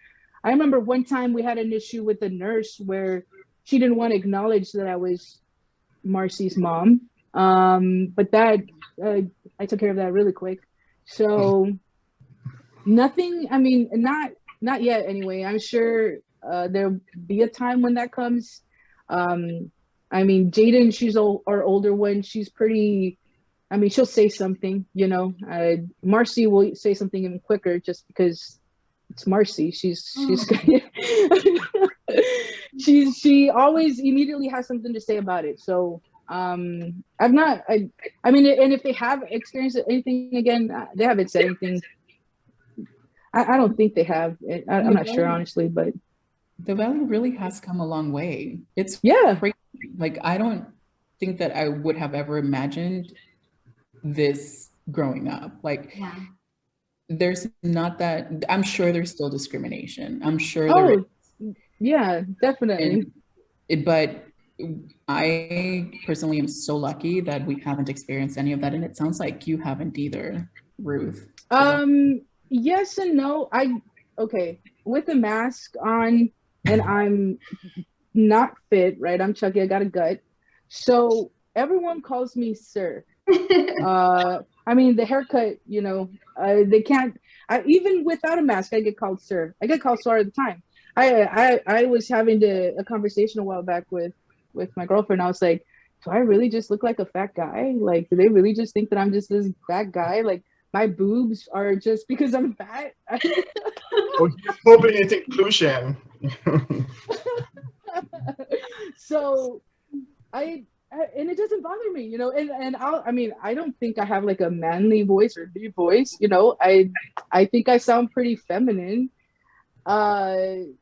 S2: I remember one time we had an issue with a nurse where she didn't want to acknowledge that I was Marcy's mom. But that, I took care of that really quick. So nothing, I mean, not yet anyway. I'm sure there'll be a time when that comes. I mean, Jaden, she's our older one. She's pretty, I mean, she'll say something, you know. Marcy will say something even quicker just because it's Marcy. She always immediately has something to say about it. So I mean, and if they have experienced anything, again, they haven't said anything. I don't think they have. I'm not sure, honestly, but
S4: the Valley really has come a long way. It's crazy. Like, I don't think that I would have ever imagined this growing up. Like, there's not that. I'm sure there's still discrimination. I'm sure there is.
S2: Yeah, definitely.
S4: But I personally am so lucky that we haven't experienced any of that, and it sounds like you haven't either, Ruth.
S2: Yes and no. Okay, with the mask on, and I'm not fit, right? I'm chunky, I got a gut. So everyone calls me sir. I mean, the haircut, you know, they can't, even without a mask, I get called sir. I get called sir all the time. I was having a conversation a while back with my girlfriend. I was like, do I really just look like a fat guy? Like, do they really just think that I'm just this fat guy? Like, my boobs are just because I'm fat?
S3: Well, hoping it's inclusion.
S2: So and it doesn't bother me, you know, and I don't think I have like a manly voice or deep voice, you know. I think I sound pretty feminine. And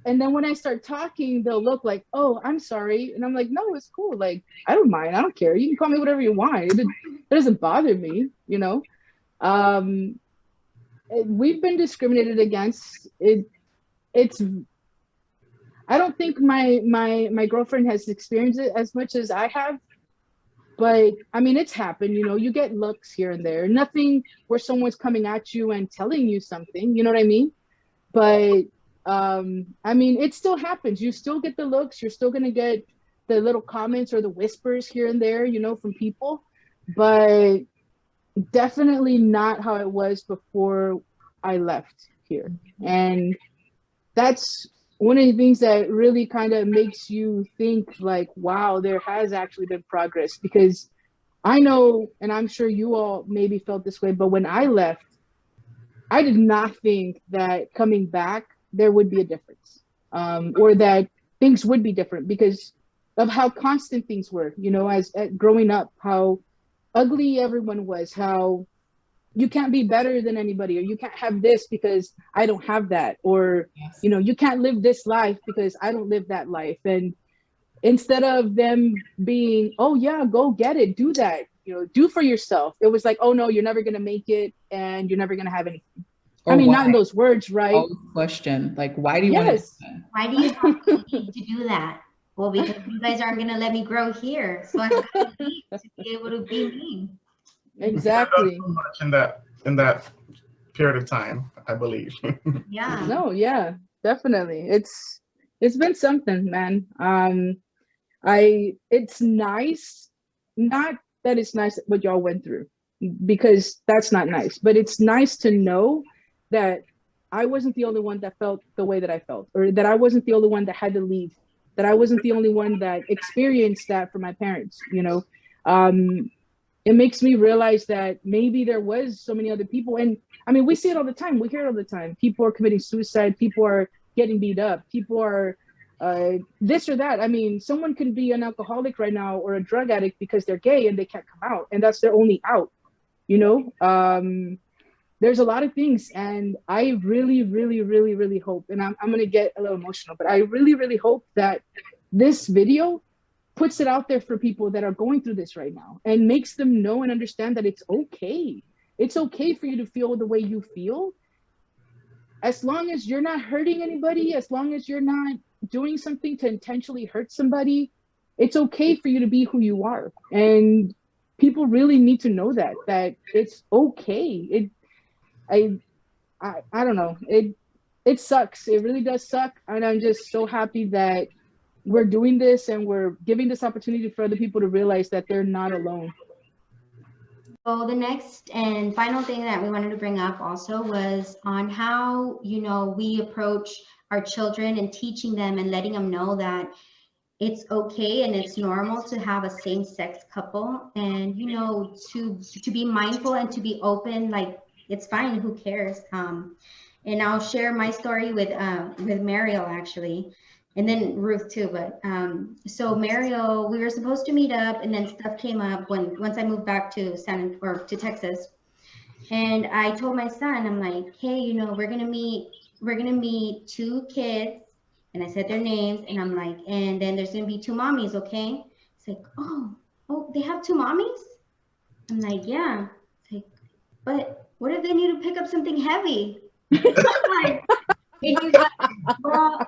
S2: then when I start talking, they'll look like, oh, I'm sorry. And I'm like, no, it's cool. Like, I don't mind. I don't care. You can call me whatever you want. It doesn't bother me, you know. We've been discriminated against. It's I don't think my girlfriend has experienced it as much as I have. But I mean, it's happened, you know, you get looks here and there, nothing where someone's coming at you and telling you something, you know what I mean? But I mean, it still happens. You still get the looks, you're still gonna get the little comments or the whispers here and there, you know, from people, but definitely not how it was before I left here. And that's one of the things that really kind of makes you think like, wow, there has actually been progress. Because I know, and I'm sure you all maybe felt this way, but when I left, I did not think that coming back, there would be a difference, or that things would be different because of how constant things were, you know, as growing up, how ugly everyone was, how you can't be better than anybody, or you can't have this because I don't have that, or
S4: Yes.
S2: you know, you can't live this life because I don't live that life. And instead of them being, oh yeah, go get it, do that, you know, do for yourself, it was like, oh no, you're never gonna make it and you're never gonna have anything.
S4: Or
S2: I mean,
S4: why?
S2: not in those words, right?
S4: Always question, like, why do you want to do
S2: Yes.
S4: that?
S1: Why do you want me to do that? Well, because you guys aren't going to let me grow here. So I've got to leave to be able to be me.
S2: Exactly.
S3: So much in that period of time, I believe.
S1: Yeah.
S2: No, yeah, definitely. It's been something, man. It's nice, not that it's nice what y'all went through, because that's not nice, but it's nice to know that I wasn't the only one that felt the way that I felt, or that I wasn't the only one that had to leave, that I wasn't the only one that experienced that for my parents, you know. It makes me realize that maybe there was so many other people. And I mean, we see it all the time. We hear it all the time. People are committing suicide. People are getting beat up. People are this or that. I mean, someone can be an alcoholic right now or a drug addict because they're gay and they can't come out. And that's their only out, you know? There's a lot of things. And I really, really, really, really hope, and I'm going to get a little emotional, but I really, really hope that this video puts it out there for people that are going through this right now and makes them know and understand that it's okay. It's okay for you to feel the way you feel. As long as you're not hurting anybody, as long as you're not doing something to intentionally hurt somebody, it's okay for you to be who you are. And people really need to know that it's okay. I don't know. It sucks. It really does suck. And I'm just so happy that we're doing this and we're giving this opportunity for other people to realize that they're not alone.
S1: So the next and final thing that we wanted to bring up also was on how, you know, we approach our children and teaching them and letting them know that it's okay and it's normal to have a same-sex couple, and, you know, to be mindful and to be open, like it's fine, who cares? And I'll share my story with Mariel actually. And then Ruth too, but so Mariel, we were supposed to meet up, and then stuff came up once I moved back to Texas, and I told my son, I'm like, hey, you know, we're gonna meet two kids, and I said their names, and I'm like, and then there's gonna be two mommies, okay? It's like, oh, they have two mommies? I'm like, yeah. It's like, but what if they need to pick up something heavy? Like, and he's like, well,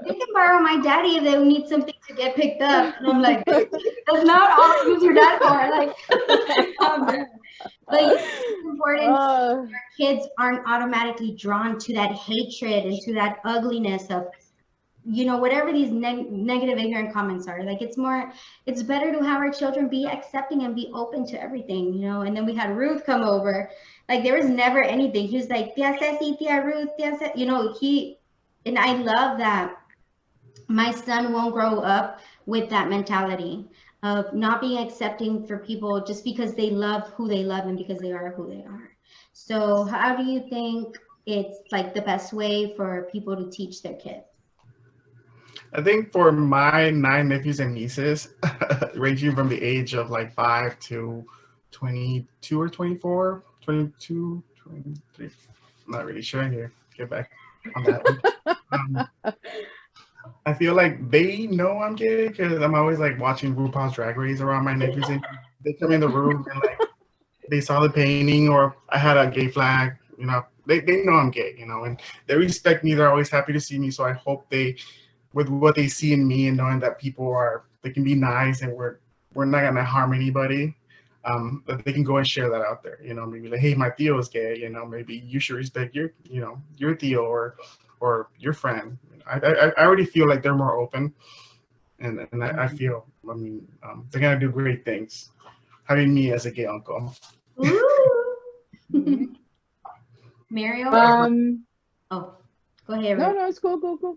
S1: they can borrow my daddy if they need something to get picked up. And I'm like, that's not all you use your dad for. Like, but it's important our kids aren't automatically drawn to that hatred and to that ugliness of, you know, whatever these negative, ignorant comments are. Like, it's better to have our children be accepting and be open to everything, you know. And then we had Ruth come over. Like, there was never anything. He was like, Tia Ceci, Tia Ruth, Tia Ceci. You know, and I love that my son won't grow up with that mentality of not being accepting for people just because they love who they love and because they are who they are. So how do you think it's like the best way for people to teach their kids?
S3: I think for my 9 nephews and nieces, ranging from the age of like 5 to 22 or 24, 22, 23, I'm not really sure here. Get back on that one. I feel like they know I'm gay because I'm always like watching RuPaul's Drag Race around my nephews, and they come in the room and like they saw the painting or I had a gay flag, you know, they know I'm gay, you know, and they respect me. They're always happy to see me. So I hope with what they see in me and knowing that they can be nice and we're not gonna harm anybody. That they can go and share that out there. Maybe like, hey, my Theo is gay. Maybe you should respect your Theo or your friend. I already feel like they're more open, and I feel, they're gonna do great things having me as a gay uncle.
S1: Mario? Oh, go ahead.
S2: No, it's cool. Go.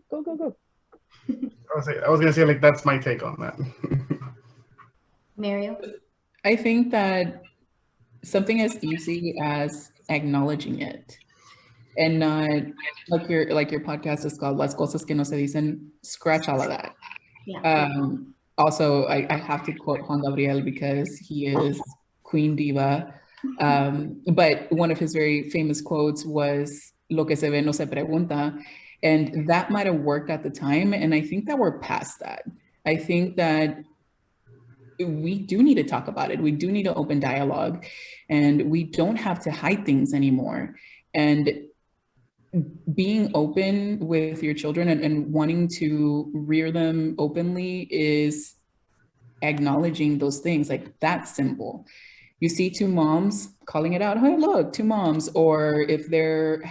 S3: I was gonna say, like, that's my take on that.
S1: Mario?
S4: I think that something as easy as acknowledging it, and not like your podcast is called Las Cosas Que No Se Dicen, scratch all of that.
S1: Yeah.
S4: Also, I have to quote Juan Gabriel because he is Queen Diva. But one of his very famous quotes was, "Lo que se ve no se pregunta." And that might have worked at the time. And I think that we're past that. I think that we do need to talk about it. We do need to open dialogue, and we don't have to hide things anymore. And being open with your children and wanting to rear them openly is acknowledging those things. Like, that's simple. You see two moms calling it out, hey, look, two moms. Or if they're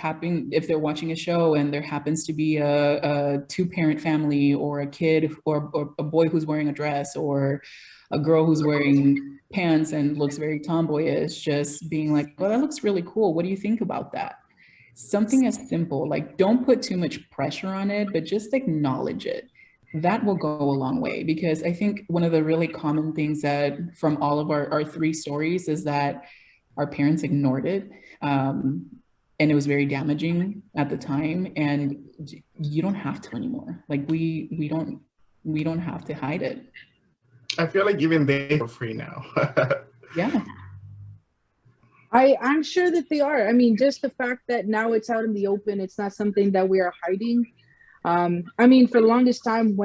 S4: watching a show and there happens to be a two-parent family, or a kid or a boy who's wearing a dress, or a girl who's wearing pants and looks very tomboyish, just being like, well, that looks really cool. What do you think about that? Something as simple, like, don't put too much pressure on it, but just acknowledge it. That will go a long way, because I think one of the really common things that from all of our three stories is that our parents ignored it. And it was very damaging at the time, and you don't have to anymore. Like, we don't have to hide it.
S3: I feel like even they are free now.
S4: Yeah.
S2: I'm sure that they are. I mean, just the fact that now it's out in the open, it's not something that we are hiding. I mean, for the longest time,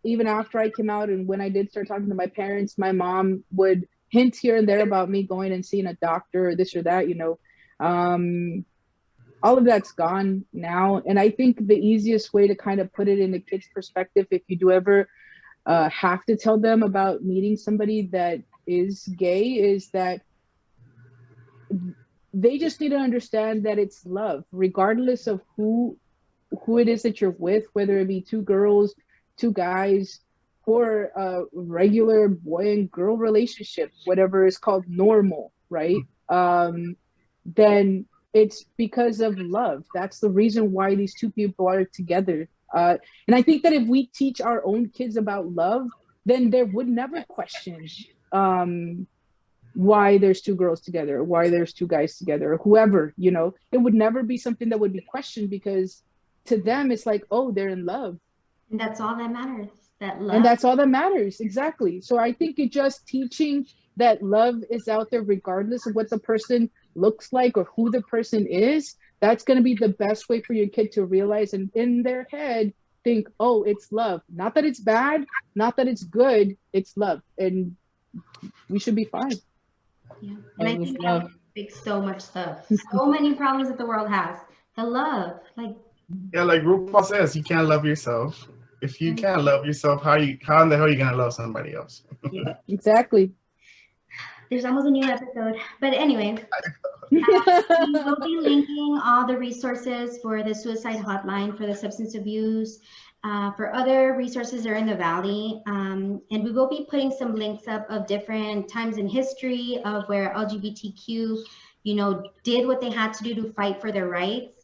S2: even after I came out and when I did start talking to my parents, my mom would hint here and there about me going and seeing a doctor or this or that, all of that's gone now. And I think the easiest way to kind of put it in the kids' perspective, if you do ever have to tell them about meeting somebody that is gay, is that they just need to understand that it's love, regardless of who it is that you're with, whether it be two girls, two guys, or a regular boy and girl relationship, whatever is called normal, right? Then it's because of love. That's the reason why these two people are together. And I think that if we teach our own kids about love, then there would never question why there's two girls together, or why there's two guys together, or whoever, it would never be something that would be questioned, because to them it's like, oh, they're in love.
S1: And that's all that matters, that love.
S2: And that's all that matters, exactly. So I think it just teaching that love is out there regardless of what the person looks like or who the person is, that's going to be the best way for your kid to realize and in their head think, oh, it's love. Not that it's bad, not that it's good, it's love. And we should be fine.
S1: Yeah. And I think that would fix so much stuff. So many problems that the world has. The love, like.
S3: Yeah, like RuPaul says, you can't love yourself. If you can't love yourself, how in the hell are you gonna love somebody else?
S1: Yeah.
S2: Exactly.
S1: There's almost a new episode, but anyway, we will be linking all the resources for the suicide hotline, for the substance abuse, for other resources that are in the Valley, and we will be putting some links up of different times in history of where LGBTQ, did what they had to do to fight for their rights.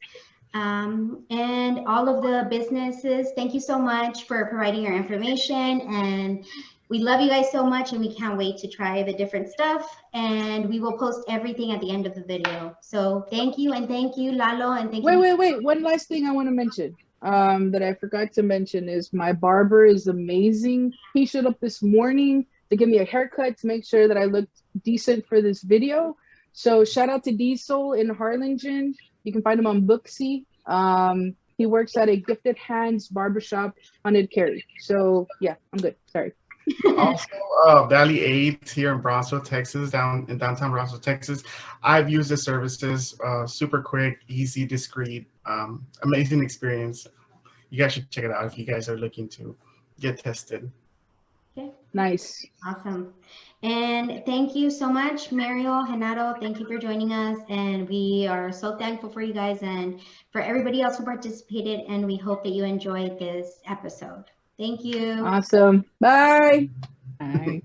S1: And all of the businesses, thank you so much for providing your information, and we love you guys so much, and we can't wait to try the different stuff, and we will post everything at the end of the video. So thank you, and thank you, Lalo, and thank you.
S2: Wait. One last thing I want to mention that I forgot to mention is my barber is amazing. He showed up this morning to give me a haircut to make sure that I looked decent for this video. So shout out to Diesel in Harlingen. You can find him on Booksy. He works at a Gifted Hands barbershop on N Ed Carey. So yeah, I'm good. Sorry.
S3: Also, Valley Aids here in Brownsville, Texas, down in downtown Brownsville, Texas. I've used the services, super quick, easy, discreet, amazing experience. You guys should check it out if you guys are looking to get tested.
S1: Okay.
S2: Nice.
S1: Awesome. And thank you so much, Mariel, Renato. Thank you for joining us. And we are so thankful for you guys and for everybody else who participated. And we hope that you enjoyed this episode. Thank you.
S2: Awesome. Bye.
S4: Bye.